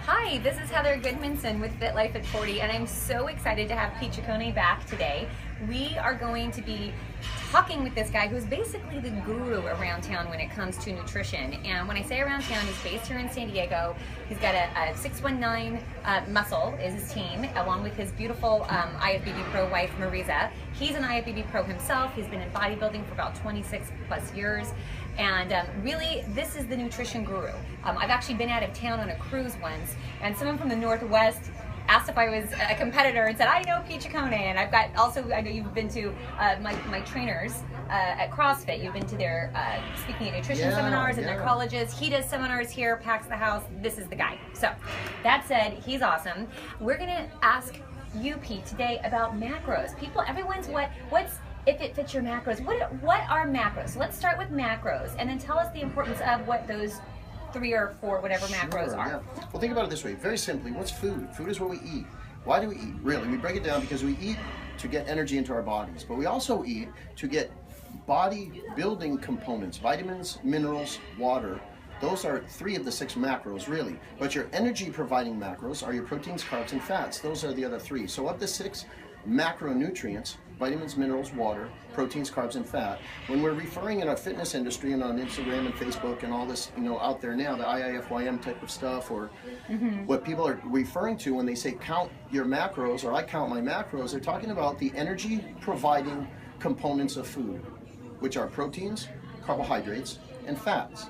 Hi, this is Heather Goodmanson with Fit Life at 40, and I'm so excited to have Pete Ciccone back today. We are going to be talking with this guy who's basically the guru around town when it comes to nutrition. And when I say around town, he's based here in San Diego. He's got a 619 Muscle is his team, along with his beautiful IFBB Pro wife, Marisa. He's an IFBB Pro himself. He's been in bodybuilding for about 26 plus years. And really, this is the nutrition guru. I've actually been out of town on a cruise once, and someone from the Northwest asked if I was a competitor and said, I know Pete Ciccone, and I've got also, I know you've been to my trainers at CrossFit. You've been to their speaking at nutrition seminars in their colleges. He does seminars here, packs the house. This is the guy. So that said, he's awesome. We're gonna ask you, Pete, today about macros. Everyone's what's if it fits your macros. What are macros? So let's start with macros, and then tell us the importance of what those 3 or 4, whatever macros are. Yeah. Well, think about it this way. Very simply, what's food? Food is what we eat. Why do we eat? Really, we break it down because we eat to get energy into our bodies, but we also eat to get body building components, vitamins, minerals, water. Those are 3 of the 6 macros, really. But your energy providing macros are your proteins, carbs, and fats. Those are the other 3. So of the 6 macronutrients, vitamins, minerals, water, proteins, carbs, and fat, when we're referring in our fitness industry and on Instagram and Facebook and all this, out there now, the IIFYM type of stuff, or what people are referring to when they say count your macros, or I count my macros, they're talking about the energy providing components of food, which are proteins, carbohydrates, and fats.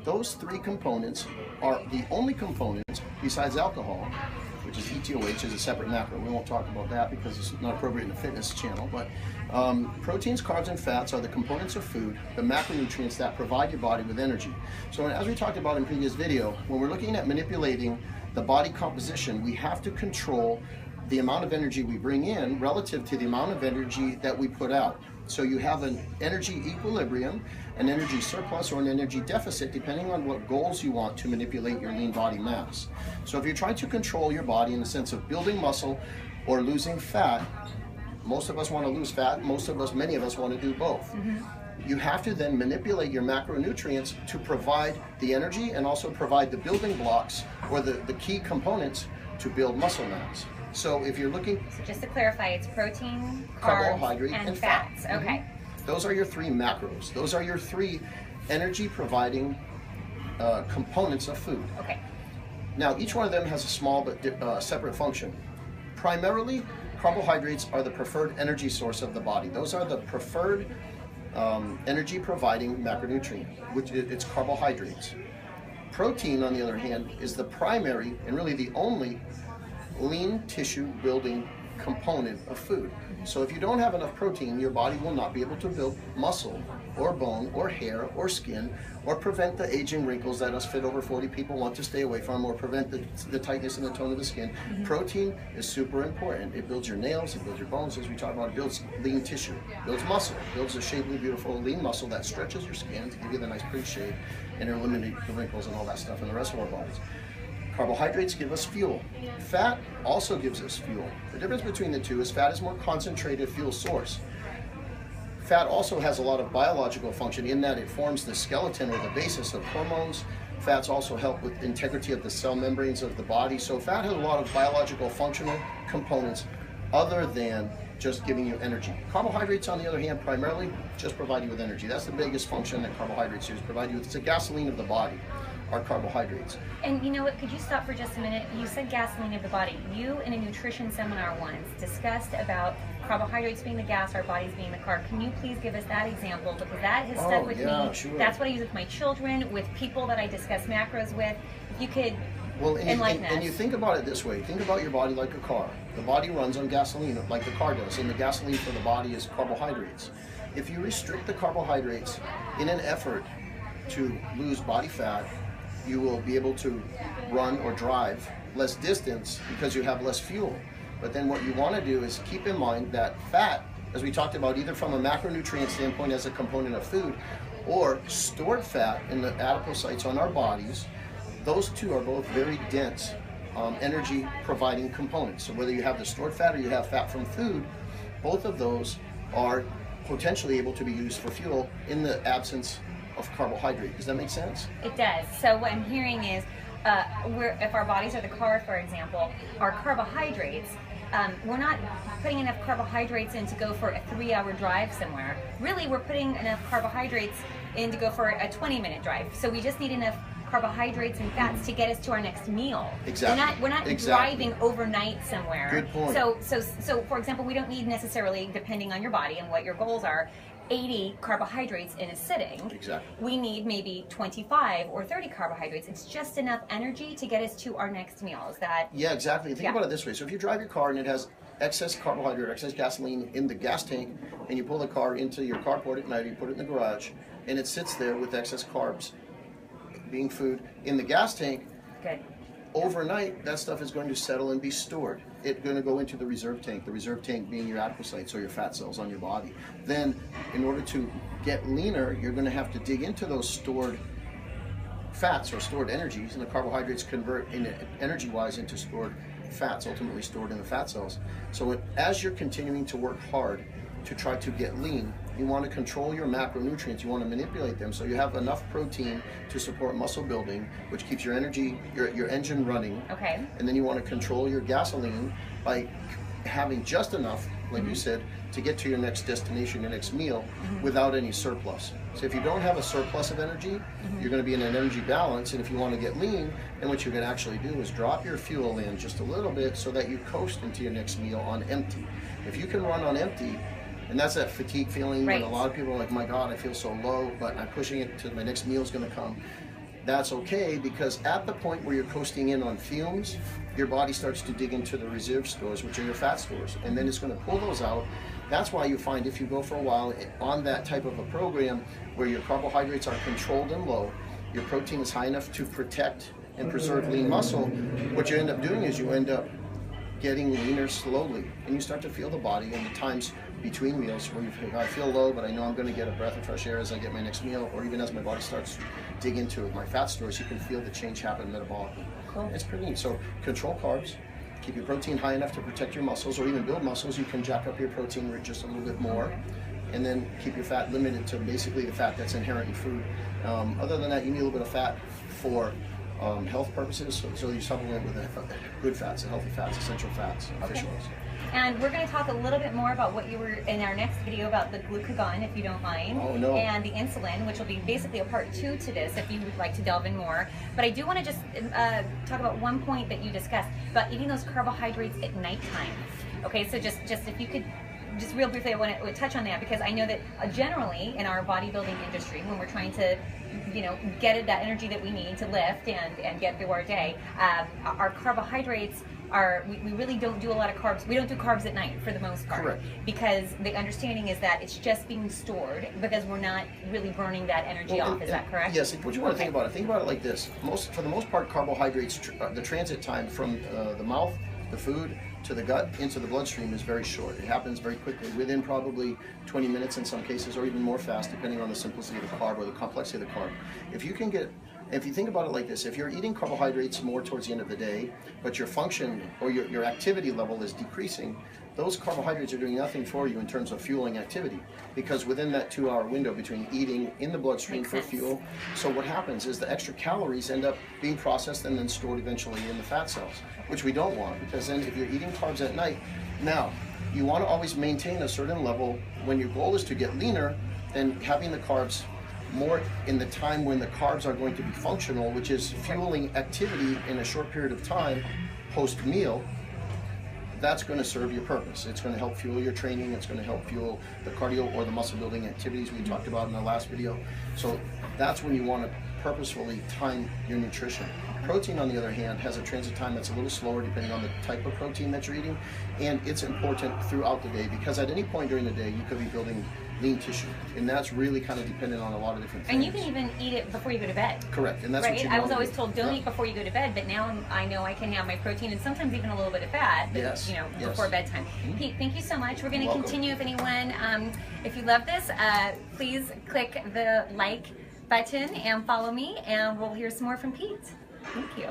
Those 3 components are the only components besides alcohol, which is ETOH, is a separate macro. We won't talk about that because it's not appropriate in the fitness channel. But proteins, carbs, and fats are the components of food, the macronutrients that provide your body with energy. So as we talked about in previous video, when we're looking at manipulating the body composition, we have to control the amount of energy we bring in relative to the amount of energy that we put out. So you have an energy equilibrium, an energy surplus, or an energy deficit, depending on what goals you want to manipulate your lean body mass. So if you're trying to control your body in the sense of building muscle or losing fat, most of us want to lose fat, many of us want to do both. You have to then manipulate your macronutrients to provide the energy and also provide the building blocks or the key components to build muscle mass. So if you're looking... So just to clarify, it's protein, carbohydrate, and fats. Okay. Those are your 3 macros. Those are your 3 energy providing components of food. Okay. Now each one of them has a small but separate function. Primarily, carbohydrates are the preferred energy source of the body. Those are the preferred energy providing macronutrient, which it's carbohydrates. Protein, on the other hand, is the primary and really the only lean tissue building component of food. So if you don't have enough protein, your body will not be able to build muscle or bone or hair or skin, or prevent the aging wrinkles that us fit over 40 people want to stay away from, or prevent the tightness and the tone of the skin. Protein is super important. It builds your nails, it builds your bones, as we talked about, it builds lean tissue, builds muscle, builds a shapely, beautiful lean muscle that stretches your skin to give you the nice pretty shape and eliminate the wrinkles and all that stuff in the rest of our bodies. Carbohydrates give us fuel. Fat also gives us fuel. The difference between the 2 is fat is more concentrated fuel source. Fat also has a lot of biological function in that it forms the skeleton or the basis of hormones. Fats also help with integrity of the cell membranes of the body. So fat has a lot of biological functional components other than just giving you energy. Carbohydrates, on the other hand, primarily just provide you with energy. That's the biggest function that carbohydrates do, is provide you with, it's a gasoline of the body, are carbohydrates. And you know what, could you stop for just a minute? You said gasoline of the body. You, in a nutrition seminar once, discussed about carbohydrates being the gas, our bodies being the carb. Can you please give us that example? Because that has stuck with me. Sure. That's what I use with my children, with people that I discuss macros with. If you could enlighten us. And you think about it this way. Think about your body like a car. The body runs on gasoline like the car does, and the gasoline for the body is carbohydrates. If you restrict the carbohydrates in an effort to lose body fat, you will be able to run or drive less distance because you have less fuel. But then what you want to do is keep in mind that fat, as we talked about, either from a macronutrient standpoint as a component of food, or stored fat in the adipocytes on our bodies, those 2 are both very dense energy providing components. So whether you have the stored fat or you have fat from food, both of those are potentially able to be used for fuel in the absence of carbohydrate. Does that make sense? It does. So what I'm hearing is if our bodies are the car, for example, our carbohydrates, we're not putting enough carbohydrates in to go for a 3-hour drive somewhere. Really, we're putting enough carbohydrates in to go for a 20-minute drive. So we just need enough carbohydrates and fats to get us to our next meal. Exactly. We're not driving overnight somewhere. Good point. So for example, we don't need necessarily, depending on your body and what your goals are, 80 carbohydrates in a sitting. Exactly. We need maybe 25 or 30 carbohydrates. It's just enough energy to get us to our next meal. Is that? Yeah, exactly. Think about it this way. So if you drive your car and it has excess carbohydrate, excess gasoline in the gas tank, and you pull the car into your carport at night, or you put it in the garage, and it sits there with excess carbs, being food in the gas tank. Good. Overnight, that stuff is going to settle and be stored. It's going to go into the reserve tank being your adipocytes or your fat cells on your body. Then, in order to get leaner, you're going to have to dig into those stored fats or stored energies, and the carbohydrates convert energy-wise into stored fats, ultimately stored in the fat cells. So as you're continuing to work hard to try to get lean, you want to control your macronutrients. You want to manipulate them so you have enough protein to support muscle building, which keeps your energy, your engine running. Okay. And then you want to control your gasoline by having just enough, like you said, to get to your next destination, your next meal, without any surplus. So if you don't have a surplus of energy, you're going to be in an energy balance. And if you want to get lean, then what you can actually do is drop your fuel in just a little bit so that you coast into your next meal on empty. If you can run on empty, and that's that fatigue feeling when a lot of people are like, my God, I feel so low, but I'm pushing it to my next meal is going to come. That's okay, because at the point where you're coasting in on fumes, your body starts to dig into the reserve stores, which are your fat stores, and then it's going to pull those out. That's why you find if you go for a while on that type of a program where your carbohydrates are controlled and low, your protein is high enough to protect and preserve lean muscle, what you end up doing is you end up getting leaner slowly, and you start to feel the body in the times between meals where you feel, I feel low, but I know I'm going to get a breath of fresh air as I get my next meal, or even as my body starts to dig into my fat stores, you can feel the change happen metabolically. Cool. It's pretty neat. So control carbs, keep your protein high enough to protect your muscles, or even build muscles. You can jack up your protein rate just a little bit more, and then keep your fat limited to basically the fat that's inherent in food. Other than that, you need a little bit of fat for health purposes, so you supplement with good fats, healthy fats, essential fats, fish oils. And we're going to talk a little bit more about what you were in our next video about the glucagon, if you don't mind. Oh, no. And the insulin, which will be basically a part 2 to this, if you would like to delve in more. But I do want to just talk about one point that you discussed about eating those carbohydrates at nighttime. Okay, so just if you could, just real briefly, I want to touch on that, because I know that generally in our bodybuilding industry, when we're trying to, get that energy that we need to lift and get through our day, our carbohydrates we really don't do a lot of carbs. We don't do carbs at night for the most part. Correct. Because the understanding is that it's just being stored because we're not really burning that energy off. Is that correct? Yes. What you want to think about it like this. For the most part, carbohydrates, the transit time from the mouth, the food, to the gut, into the bloodstream is very short. It happens very quickly, within probably 20 minutes in some cases, or even more fast, depending on the simplicity of the carb or the complexity of the carb. If you think about it like this, if you're eating carbohydrates more towards the end of the day, but your function or your activity level is decreasing, those carbohydrates are doing nothing for you in terms of fueling activity, because within that 2-hour window between eating in the bloodstream for fuel, so what happens is the extra calories end up being processed and then stored eventually in the fat cells, which we don't want, because then if you're eating carbs at night, now you want to always maintain a certain level. When your goal is to get leaner, then having the carbs more in the time when the carbs are going to be functional, which is fueling activity in a short period of time post-meal, that's going to serve your purpose. It's going to help fuel your training. It's going to help fuel the cardio or the muscle building activities we talked about in the last video. So that's when you want to purposefully time your nutrition. Protein, on the other hand, has a transit time that's a little slower depending on the type of protein that you're eating, and it's important throughout the day, because at any point during the day you could be building lean tissue, and that's really kind of dependent on a lot of different things. And you can even eat it before you go to bed. Correct, and that's what you I was always do. told don't eat before you go to bed, but now I know I can have my protein and sometimes even a little bit of fat, before bedtime. Pete, thank you so much. We're going to continue. If anyone, if you love this, please click the like button and follow me, and we'll hear some more from Pete. Thank you.